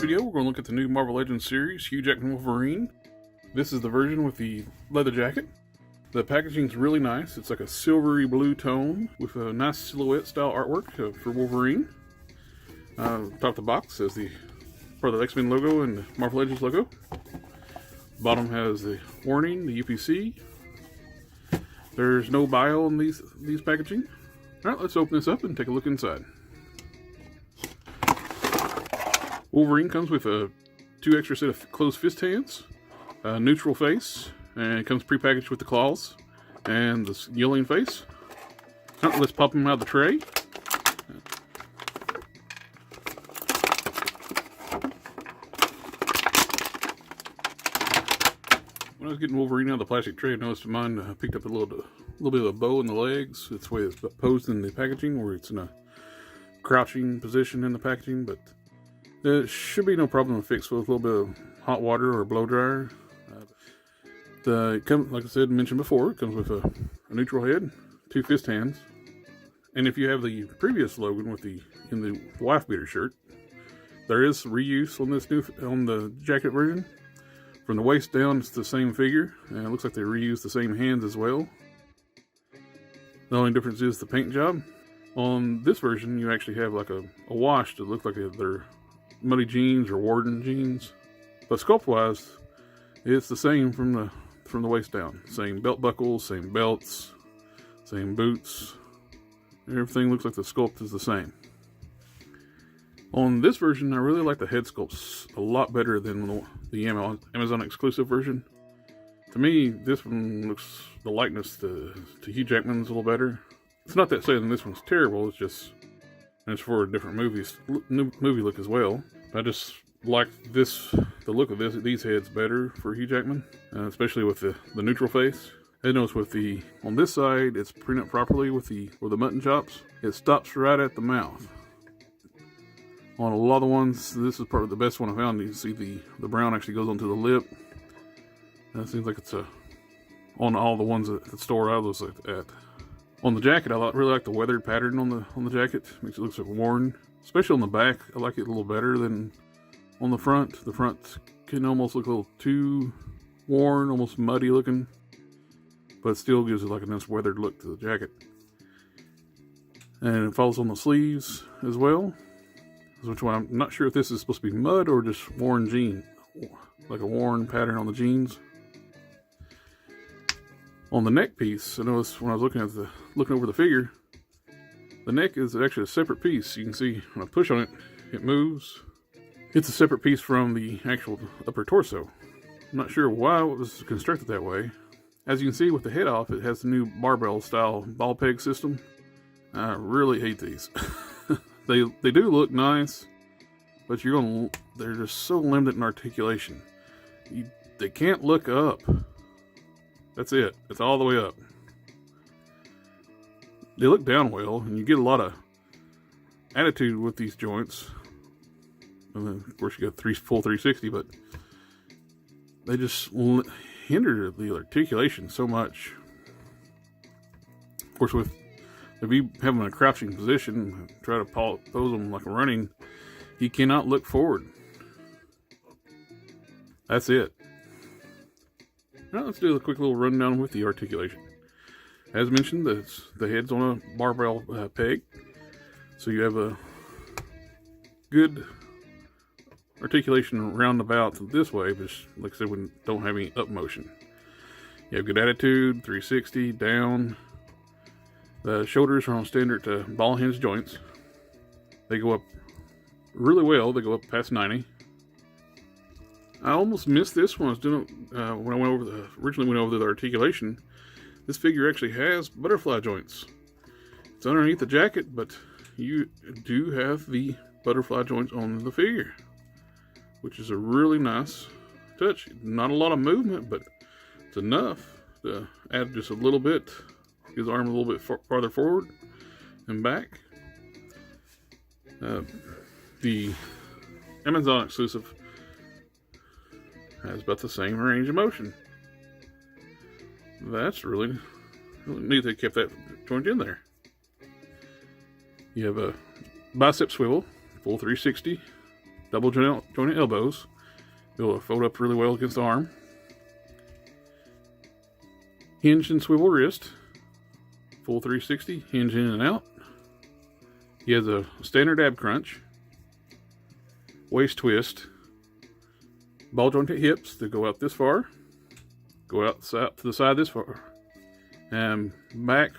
video, we're going to look at the new Marvel Legends series, Hugh Jackman WOLVERINE. This is the version with the leather jacket. The packaging is really nice. It's like a silvery blue tone with a nice silhouette style artwork for Wolverine. Top of the box says the part of the X-Men logo and the Marvel Legends logo. Bottom has the warning, the UPC. There's no bio on these packaging. Alright, let's open this up and take a look inside. Wolverine comes with a 2 extra set of closed fist hands, a neutral face, and it comes pre-packaged with the claws and this yelling face. Alright, let's pop them out of the tray. When I was getting Wolverine out of the plastic tray, I noticed mine picked up a little bit of a bow in the legs. It's the way it's posed in the packaging, where it's in a crouching position in the packaging, but it should be no problem to fix with a little bit of hot water or blow dryer. It comes, like I said, mentioned before, it comes with a neutral head, 2 fist hands, and if you have the previous slogan in the wife beater shirt, there is reuse on the jacket version. From the waist down, it's the same figure, and it looks like they reuse the same hands as well. The only difference is the paint job. On this version, you actually have like a wash that looks like they're muddy jeans or Warden jeans. But sculpt-wise, it's the same from the waist down. Same belt buckles, same belts, same boots. Everything looks like the sculpt is the same. On this version, I really like the head sculpts a lot better than the Amazon exclusive version. To me, this one looks, the likeness to Hugh Jackman's a little better. It's not that saying this one's terrible, it's just, and it's for a different movie look as well. I just like the look of these heads better for Hugh Jackman, especially with the neutral face. I notice on this side, it's printed properly with the mutton chops. It stops right at the mouth. On a lot of the ones, this is probably the best one I found. You can see the brown actually goes onto the lip. And it seems like it's on all the ones at the store I was at. On the jacket, I really like the weathered pattern on the jacket. Makes it look like worn. Especially on the back, I like it a little better than on the front. The front can almost look a little too worn, almost muddy looking. But it still gives it like a nice weathered look to the jacket. And it follows on the sleeves as well. Which one, I'm not sure if this is supposed to be mud or just worn jean, like a worn pattern on the jeans. On the neck piece, I noticed when I was looking over the figure, the neck is actually a separate piece. You can see when I push on it, it moves. It's a separate piece from the actual upper torso. I'm not sure why it was constructed that way. As you can see with the head off, it has the new barbell style ball peg system. I really hate these. They do look nice, but they're just so limited in articulation. They can't look up. That's it. It's all the way up. They look down well, and you get a lot of attitude with these joints. And then, of course, you got full 360, but they just hinder the articulation so much. Of course, if you have them in a crouching position, try to pose them like a running, you cannot look forward. That's it. Now let's do a quick little rundown with the articulation. As mentioned, the head's on a barbell peg, so you have a good articulation roundabout this way, but like I said, we don't have any up motion. You have good attitude, 360, down. The shoulders are on standard ball hinge joints. They go up really well. They go up past 90. I almost missed this one. I was doing when I originally went over the articulation. This figure actually has butterfly joints. It's underneath the jacket, but you do have the butterfly joints on the figure, which is a really nice touch. Not a lot of movement, but it's enough to add just a little bit. His arm a little bit farther forward and back. The Amazon exclusive has about the same range of motion. That's really neat they kept that joint in there. You have a bicep swivel, full 360. double jointed elbows. It'll fold up really well against the arm. Hinged and swivel wrist. Full 360, hinge in and out. He has a standard ab crunch. Waist twist. Ball jointed hips that go out this far. Go out to the side this far. And back,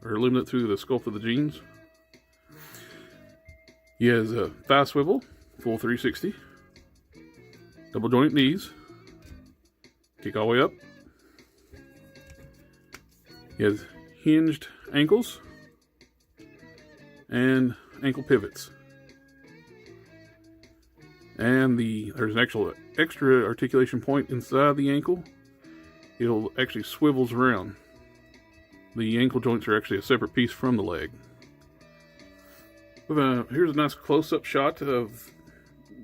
or limited through the sculpt of the jeans. He has a thigh swivel, full 360. Double joint knees. Kick all the way up. He has hinged ankles and ankle pivots. And there's an actual extra articulation point inside the ankle. It'll actually swivels around. The ankle joints are actually a separate piece from the leg. Here's a nice close-up shot of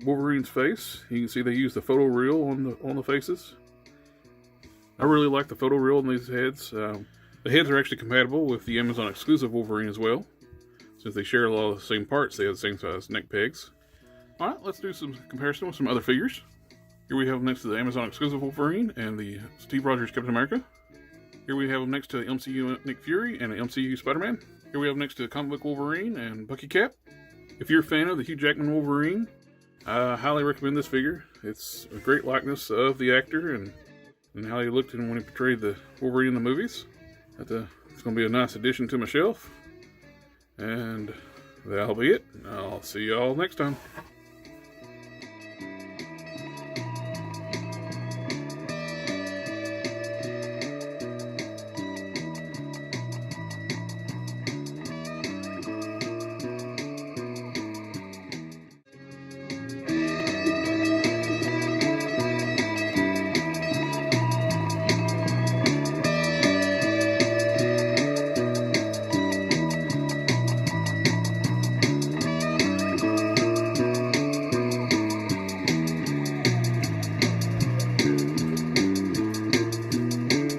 Wolverine's face. You can see they use the photo reel on the faces. I really like the photo reel on these heads. The heads are actually compatible with the Amazon exclusive Wolverine as well. Since they share a lot of the same parts, they have the same size neck pegs. Alright, let's do some comparison with some other figures. Here we have next to the Amazon exclusive Wolverine and the Steve Rogers Captain America. Here we have them next to the MCU Nick Fury and the MCU Spider-Man. Here we have next to the comic book Wolverine and Bucky Cap. If you're a fan of the Hugh Jackman Wolverine, I highly recommend this figure. It's a great likeness of the actor and how he looked when he portrayed the Wolverine in the movies. It's going to be a nice addition to my shelf. And that'll be it. I'll see y'all next time.